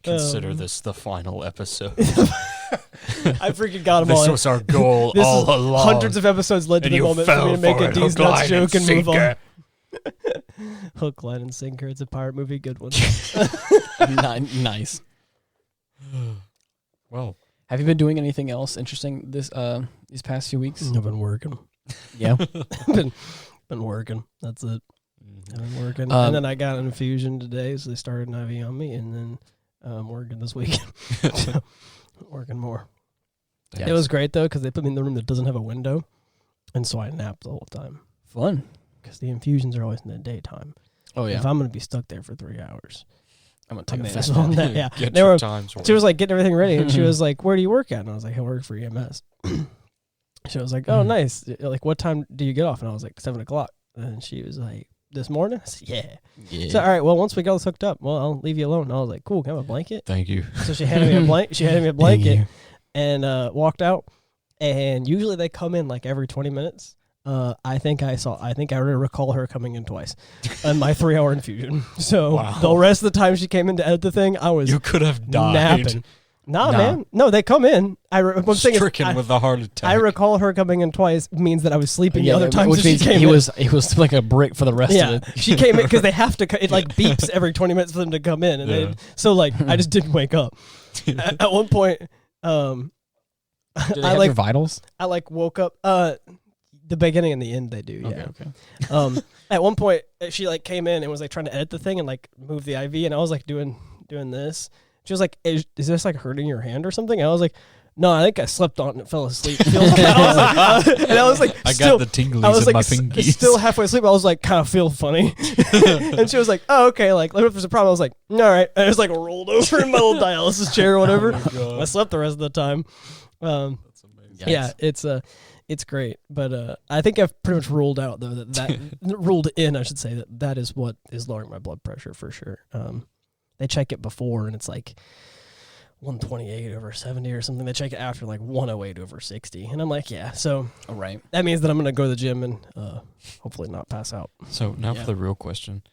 C: Consider this the final episode.
B: I freaking got them
C: This
B: all.
C: was our goal
B: This
C: all
B: is
C: along.
B: Hundreds of episodes led to
C: and
B: the
C: you
B: moment for
C: fell
B: me to make
C: for
B: a
C: it.
B: D's
C: Hook,
B: Nuts
C: line,
B: joke and move on.
C: sinker.
B: Hook, line, and sinker. It's a pirate movie. Good one.
A: Nice.
C: Well,
A: Have you been doing anything else interesting these past few weeks?
B: I've been working.
A: Yeah.
B: been working. That's it. I've been working. And then I got an infusion today, so they started an IV on me, and then I'm working this weekend. So, working more.
A: Yes.
B: It was great, though, because they put me in the room that doesn't have a window, and so I napped the whole time.
A: Fun.
B: Because the infusions are always in the daytime.
A: Oh, yeah.
B: If I'm going to be stuck there for 3 hours,
A: I'm going
B: I
A: to take
B: may
A: a
B: as
A: fast
B: well
A: nap.
B: nap. Yeah.
C: get
B: They
C: your
B: were-
C: times
B: She was like getting everything ready, and she was like, "Where do you work at?" And I was like, "I work for EMS." She was like, "Oh, nice. Like, what time do you get off?" And I was like, 7:00. And she was like, "This morning?" I said, "Yeah."
A: Yeah.
B: So, all right, well, once we got this hooked up, well, I'll leave you alone. And I was like, "Cool, can I have a blanket?"
C: Thank you.
B: So she handed me a blanket. She handed me a blanket and walked out. And usually they come in like every 20 minutes. I think I recall her coming in twice on my 3-hour infusion. So
C: Wow.
B: the rest of the time she came in to edit the thing, I was
C: You could have died.
B: napping. Nah,
A: Nah.
B: man. No, they come in. What I'm saying is,
C: Stricken with a heart attack.
B: I recall her coming in twice means that I was sleeping the
A: Yeah,
B: other times
A: which
B: that she
A: means
B: came
A: he
B: in.
A: was like a brick for the rest
B: Yeah,
A: of it.
B: she came in because they have to. It like beeps every 20 minutes for them to come in, and
C: Yeah.
B: so like I just didn't wake up. At one point,
A: Do they
B: I
A: have
B: like
A: your vitals?
B: I like woke up. The beginning and the end they do. Yeah.
A: Okay.
B: At one point, she like came in and was like trying to edit the thing and like move the IV, and I was like doing this. She was like, "Is this like hurting your hand or something?" And I was like, "No, I think I slept on it and fell asleep." And I was like,
C: I
B: still,
C: got the tinglies
B: I was
C: in
B: like,
C: my fingies.
B: still halfway asleep. I was like, kind of feel funny. And she was like, "Oh, okay." Like, if there's a problem, I was like, "All right." And I just like rolled over in my little dialysis chair or whatever.
C: God.
B: I slept the rest of the time.
C: That's amazing.
B: Yeah, it's great. But I think I've pretty much ruled out though that ruled in, I should say, that is what is lowering my blood pressure for sure. They check it before, and it's like 128 over 70 or something. They check it after like 108 over 60. And I'm like, yeah. So
A: right.
B: That means that I'm going to go to the gym and hopefully not pass out.
C: So now for the real question.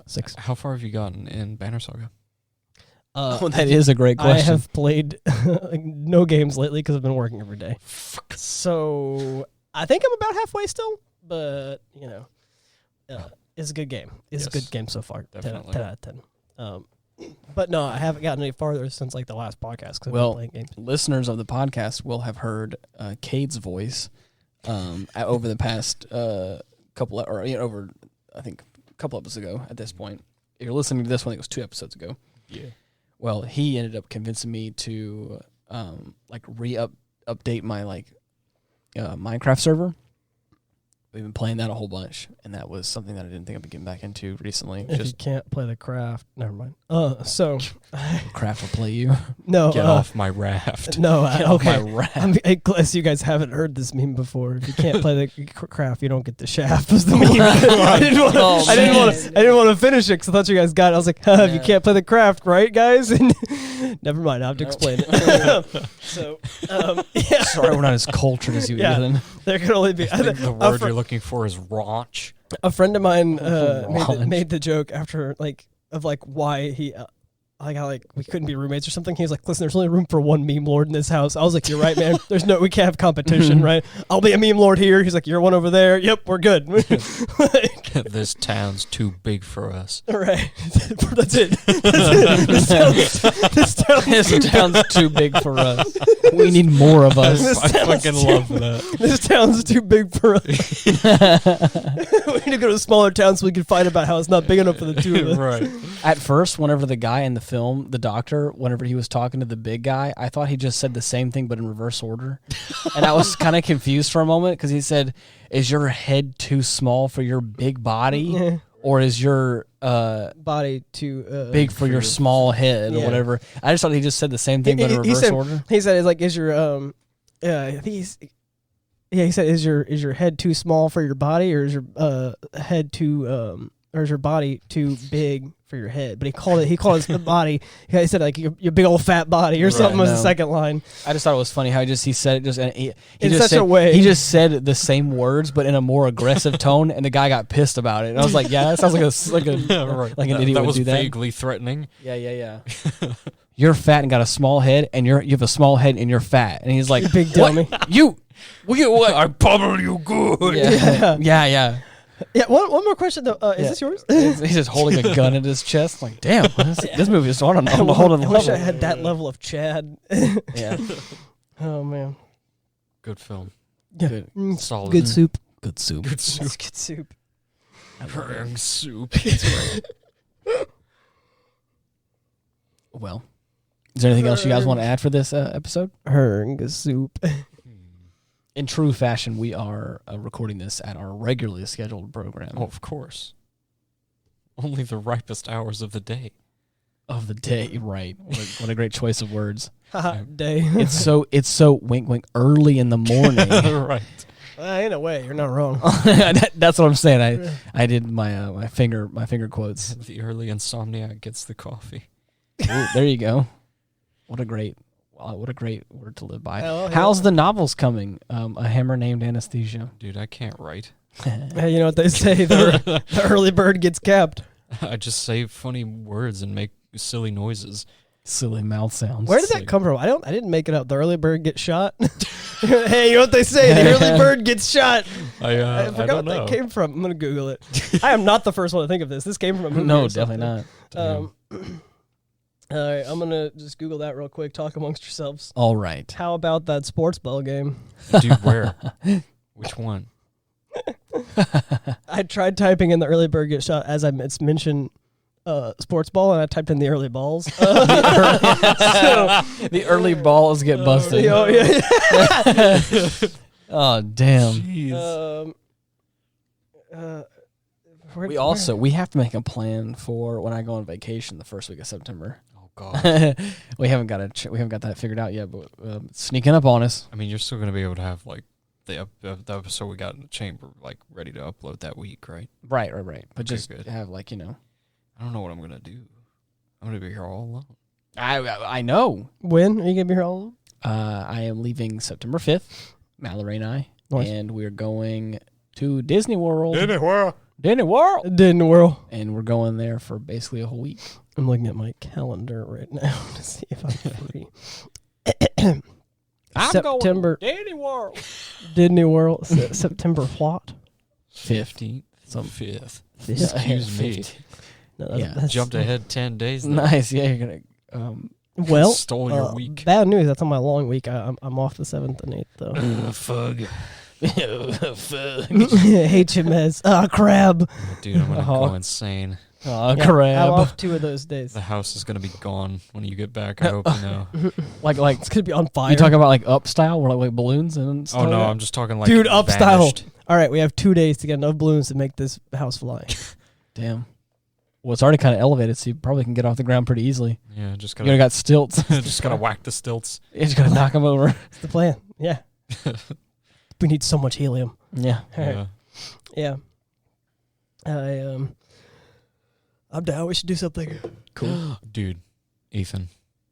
B: 6.
C: How far have you gotten in Banner Saga?
A: That is a great question.
B: I have played no games lately because I've been working every day. So I think I'm about halfway still, but it's a good game. It's a good game so far.
C: Definitely.
B: 10 out of 10. But no, I haven't gotten any farther since like the last podcast. Cause I've been playing games.
A: Listeners of the podcast will have heard Cade's voice over the past couple, over I think a couple episodes ago. At this point, if you're listening to this one, it was 2 episodes ago.
C: Yeah.
A: Well, he ended up convincing me to update my Minecraft server. We've been playing that a whole bunch, and that was something that I didn't think I'd be getting back into recently.
B: If you can't play the craft, never mind. So
A: craft will play you.
B: No,
C: get off my raft.
B: No, okay.
A: Off my raft.
B: Unless you guys haven't heard this meme before, if you can't play the craft, you don't get the shaft. Was the meme. I didn't want to finish it because I thought you guys got it. I was like, you can't play the craft, right, guys? And never mind. I have to explain it. So, yeah.
A: Sorry, we're not as cultured as you.
B: Yeah, there can only be
C: the word you're looking for is raunch.
B: A friend of mine made the joke after why he how we couldn't be roommates or something. He was like, listen, there's only room for one meme lord in this house. I was like, you're right, man. We can't have competition, right? I'll be a meme lord here. He's like, you're one over there. Yep, we're good.
C: This town's too big for us.
B: Right. That's it. This town's
A: too big for us. We need more of us.
C: I fucking love that.
B: This town's too big for us. We need to go to a smaller town so we can fight about how it's not big enough for the two of us.
C: Right.
A: At first, whenever the guy in the film, the doctor, whenever he was talking to the big guy, I thought he just said the same thing but in reverse order. And I was kind of confused for a moment because he said, is your head too small for your big body? Or is your
B: body too
A: big for your small head or whatever? I just thought he just said the same thing but in reverse order.
B: He said, is your I think he said, is your head too small for your body, or is your head too or is your body too big for your head? But he called it body. He said like your big old fat body or something was the second line.
A: I just thought it was funny how he said it just and he
B: in
A: just
B: such
A: said,
B: a way.
A: He just said the same words but in a more aggressive tone, and the guy got pissed about it. And I was like, yeah, that sounds like an idiot would do that.
C: That was vaguely threatening.
A: Yeah. You're fat and got a small head, and you have a small head and you're fat. And he's like,
B: big dummy.
A: What?
C: I pummel you good.
A: Yeah.
B: Yeah, one more question though. Is this yours?
A: He's just holding a gun at his chest. Like, damn, this movie is on a whole other level.
B: I wish I had that level of Chad.
A: Yeah.
B: Oh man.
C: Good film.
B: Yeah.
C: Solid.
B: Good soup.
A: Good soup.
C: Good soup.
B: Good soup.
C: Herring soup.
A: Well, is there anything else you guys want to add for this episode?
B: Herring soup.
A: In true fashion, we are recording this at our regularly scheduled program.
C: Oh, of course. Only the ripest hours of the day.
A: Of the day, right. What a great choice of words.
B: Day.
A: It's so wink wink early in the morning.
C: Right.
B: In a way, you're not wrong.
A: That's what I'm saying. I did my finger quotes.
C: The early insomniac gets the coffee.
A: Ooh, there you go. What a great word to live by.
B: Oh, yeah.
A: How's the novels coming? A Hammer Named Anesthesia.
C: Dude, I can't write.
B: Hey, you know what they say? The early bird gets capped.
C: I just say funny words and make silly noises.
A: Silly mouth sounds.
B: Where did that come from? I didn't make it up. The early bird gets shot. Hey, you know what they say? The early bird gets shot.
C: I
B: forgot what that came from. I'm gonna Google it. I am not the first one to think of this. This came from a movie.
A: No, definitely not.
B: All right, I'm gonna just Google that real quick. Talk amongst yourselves.
A: All right.
B: How about that sports ball game?
C: Dude, where? Which one?
B: I tried typing in the early bird gets shot as it's mentioned sports ball, and I typed in the early balls.
A: The early balls get busted.
B: Oh, yeah.
A: Oh, damn.
C: Jeez.
A: We have to make a plan for when I go on vacation the first week of September.
C: Oh God.
A: we haven't got that figured out yet, but sneaking up on us.
C: I mean, you're still gonna be able to have like the episode we got in the chamber like ready to upload that week, right?
A: Right. But
C: Okay,
A: just
C: good.
A: have
C: I don't know what I'm gonna do. I'm gonna be here all alone.
A: I know.
B: When are you gonna be here all?
A: I am leaving September 5th, Mallory and I,
B: Nice.
A: and we're going to Disney World.
C: Disney World.
A: Disney World.
B: Disney World.
A: And we're going there for basically a whole week.
B: I'm looking at my calendar right now to see if I'm free. September.
A: Disney World.
B: Disney World. September what?
A: 15th.
C: Some 5th.
B: Excuse
C: me.
B: No,
A: Yeah.
C: Jumped ahead 10 days. There.
A: Nice. Yeah, you're gonna.
B: Well,
C: Stole your week.
B: Bad news. That's on my long week. I'm off the 7th and 8th though.
C: Fug.
A: Fuck.
B: HMS. Crab.
C: Dude, I'm gonna go insane.
A: Oh,
B: Yeah,
A: crab.
B: I'm off 2 of those days.
C: The house is gonna be gone when you get back. I hope you know.
A: like
B: It's gonna be on fire.
A: you talking about like up style, where like balloons and stuff?
C: Oh no,
A: like
C: I'm just talking like
B: Dude, up style.
C: vanished.
B: All right, we have 2 days to get enough balloons to make this house fly.
A: that? Damn. Well, it's already kind of elevated, so you probably can get off the ground pretty easily.
C: Yeah, just
A: You
C: gotta
A: got stilts.
C: just gotta whack the stilts.
A: You just gotta knock them over.
B: That's the plan. Yeah. We need so much helium.
A: Yeah.
B: All right.
C: Yeah.
B: Yeah. I'm down. We should do something.
A: Cool.
C: Dude, Ethan,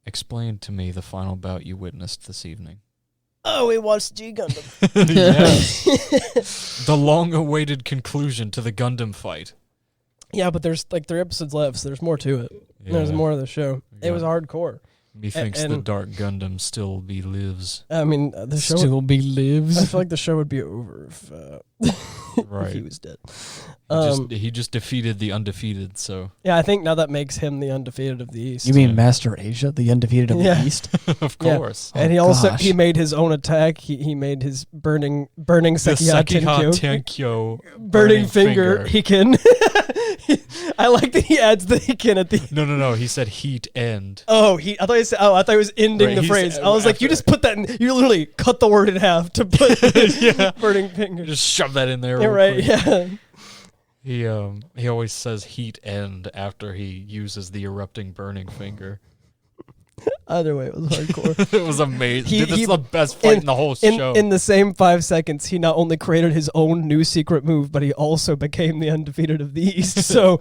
C: explain to me the final bout you witnessed this evening.
B: Oh, we watched G Gundam.
C: The long-awaited conclusion to the Gundam fight.
B: Yeah, but there's like 3 episodes left, so there's more to it.
C: Yeah.
B: There's more of the show. It was hardcore.
C: Methinks the
B: and-
C: Dark Gundam still be lives.
B: I mean, the show.
A: Still be
B: I
A: lives.
B: feel like the show would be over if,
C: Right.
B: if he was dead.
C: He just defeated the undefeated, so
B: Yeah, I think now that makes him the undefeated of the East.
A: You mean
C: Yeah.
A: Master Asia, the undefeated of
B: Yeah.
A: the East?
C: of
B: Yeah.
C: course.
B: And
A: Oh,
B: he also
A: gosh.
B: he made his own attack. He made his burning
C: The
B: Sekiha
C: Sekiha
B: Tenkyo.
C: Tenkyo
B: Burning finger. He can. I like that he adds the he can at the.
C: No. He said heat end.
B: Oh, I thought he said. Oh, I thought he was ending
C: Right,
B: the
C: he's-
B: phrase. I was like, you
C: after-
B: just put that in. You literally cut the word in half to put burning finger.
C: Just shove that in there.
B: Yeah,
C: real
B: right.
C: quick.
B: Yeah.
C: He always says heat end after he uses the erupting burning finger.
B: Either way, it was hardcore.
C: It was amazing.
B: He-
C: Dude, that's
B: he-
C: the best fight in the whole show.
B: In the same 5 seconds, he not only created his own new secret move, but he also became the undefeated of the East. So,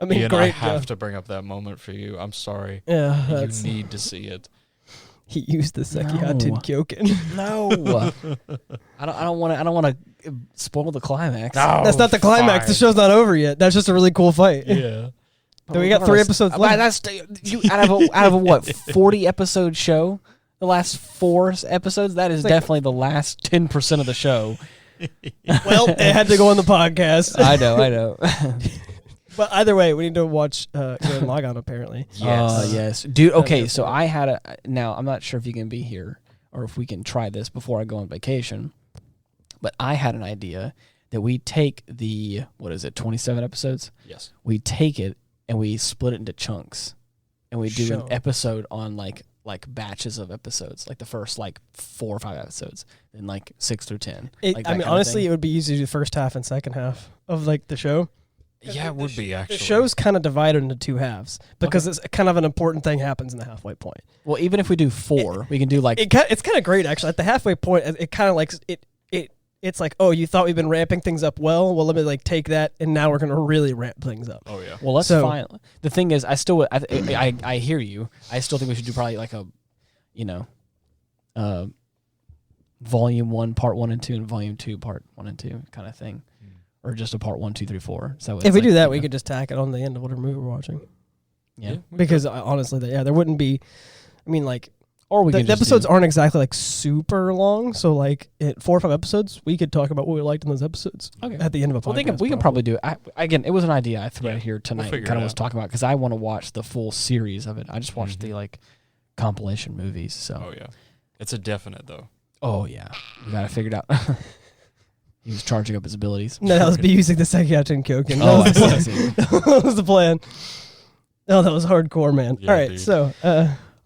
B: I mean,
C: Ian, I
B: great.
C: have
B: job.
C: to bring up that moment for you. I'm sorry.
B: Yeah,
C: You
B: that's,
C: need to see it.
B: he used the Sekiha
A: No.
B: Tenkyoken.
A: No. I don't want to spoil the climax.
C: No.
B: That's not the climax. The show's not over yet. That's just a really cool fight.
C: Yeah.
B: Then we got 3 episodes left.
A: That's you out of a what 40 episode show. The last 4 episodes. That is
B: like-
A: definitely the last 10% of the show.
B: Well, it had to go on the podcast.
A: I know.
B: But either way, we need to watch Gurren Lagann, apparently.
A: Yes, dude. Okay,
B: That's
A: so
B: good.
A: I had a. Now I'm not sure if you can be here or if we can try this before I go on vacation. But I had an idea that we take the 27 episodes.
C: Yes.
A: We take it and we split it into chunks, and we do
B: Sure.
A: an episode on like batches of episodes, like the first 4 or 5 episodes, and 6 through 10.
B: I mean, honestly, it would be easy to do the first half and second half of the show.
C: Yeah, it would be actually.
B: The show's kind of divided into 2 halves because it's kind of an important thing happens in the halfway point.
A: Well, even if we do 4, we can do
B: It's kind of great actually. At the halfway point, it kind of it's like, oh, you thought we've been ramping things up well. Well, let me take that, and now we're gonna really ramp things up.
C: Oh yeah.
A: Well, let's
B: So-
A: find. The thing is, I hear you. I still think we should do probably volume 1, part 1 and 2, and volume 2, part 1 and 2 kind of thing, or just a part 1, 2, 3, 4. So
B: If we do that, we could just tack it on the end of whatever movie we're watching.
A: yeah.
B: Because honestly, there wouldn't be. I mean,
A: Or we
B: the
A: can just
B: episodes
A: do,
B: aren't exactly super long, so at 4 or 5 episodes, we could talk about what we liked in those episodes.
A: Okay.
B: At the end of a podcast.
A: Well, we can probably do it. Again, it was an idea I threw out here tonight.
C: figure
A: Kind
C: it
A: of was
C: out.
A: talking about because I want to watch the full series of it. I just watched the compilation movies. So.
C: Oh yeah. It's a definite though.
A: Oh yeah, we gotta figure it out. He was charging up his abilities.
B: No, that was be using the Sekiha Kyoken.
A: Oh, I
B: That
A: see, I see.
B: that was the plan. Oh, that was hardcore, man.
C: Yeah,
B: All right,
C: dude.
B: so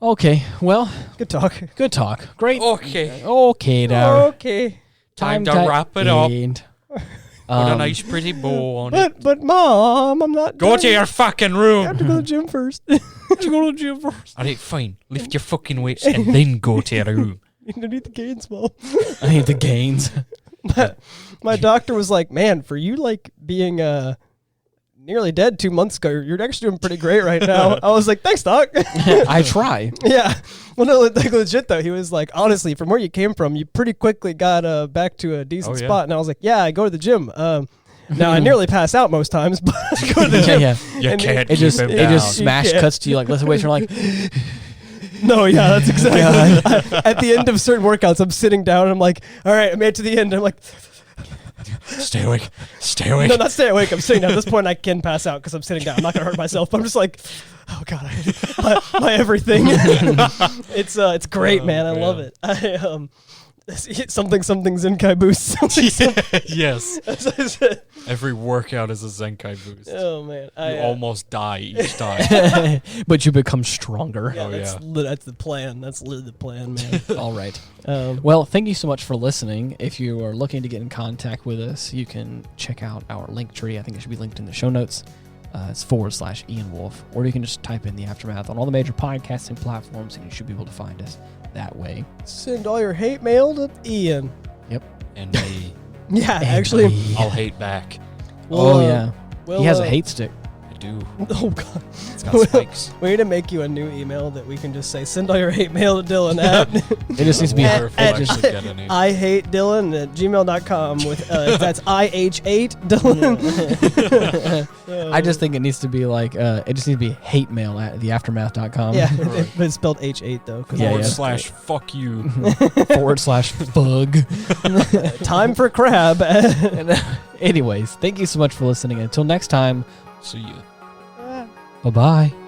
A: Okay, well,
B: good talk.
A: good talk. Great.
C: Okay.
A: Okay, there.
B: Okay,
C: Time to wrap it up.
A: end.
C: Put a nice pretty bow on it.
B: but Mom, I'm not.
C: Go
B: done.
C: to your fucking
B: I have to
C: room.
B: go to the gym first.
A: go to gym first.
C: Alright, fine. Lift your fucking weights and then go to your room.
B: You need the gains, Mom.
A: I need the gains.
B: My doctor was like, "Man, for you being nearly dead 2 months ago. You're actually doing pretty great right now. I was like, thanks, Doc.
A: I try.
B: Yeah. Well, no, like legit though. He was like, honestly, from where you came from, you pretty quickly got back to a decent spot. And I was like, yeah, I go to the gym. Now I nearly pass out most times, but I go to the gym.
C: You can't
A: it just smash cuts to you like listen weights. You're like,
B: no, yeah, that's exactly. At the end of certain workouts, I'm sitting down and I'm like, all right, I made it to the end. I'm like,
C: stay awake, stay awake.
B: No, not stay awake. I'm sitting down. At this point, I can pass out because I'm sitting down. I'm not gonna hurt myself. But I'm just like, oh god, my everything. It's great, man. I love it. Something Zenkai boost.
C: Yes. Every workout is a Zenkai boost.
B: Oh man,
C: you almost die each time,
A: but you become stronger.
B: Yeah, that's the plan. That's literally the plan, man.
A: All right. Well, thank you so much for listening. If you are looking to get in contact with us, you can check out our link tree. I think it should be linked in the show notes. It's /Ian Wolf, or you can just type in the Aftermath on all the major podcasting platforms, and you should be able to find us that way.
B: Send all your hate mail to Ian.
A: Yep.
C: And me.
B: Yeah, actually,
C: I'll hate back.
A: Well, yeah. He has a hate stick.
C: I do.
B: Oh god,
C: it's got spikes.
B: We need to make you a new email that we can just say, send all your hate mail to Dylan at.
A: It just needs to be
B: I hate Dylan at gmail.com with that's IH8 Dylan.
A: I just think it needs to be like it just needs to be hate mail at theaftermath.com.
B: Yeah, but it's spelled H8 though.
C: /fuck you
A: /bug.
B: Time for crab.
A: Anyways, thank you so much for listening. Until next time,
C: see you.
A: Bye-bye.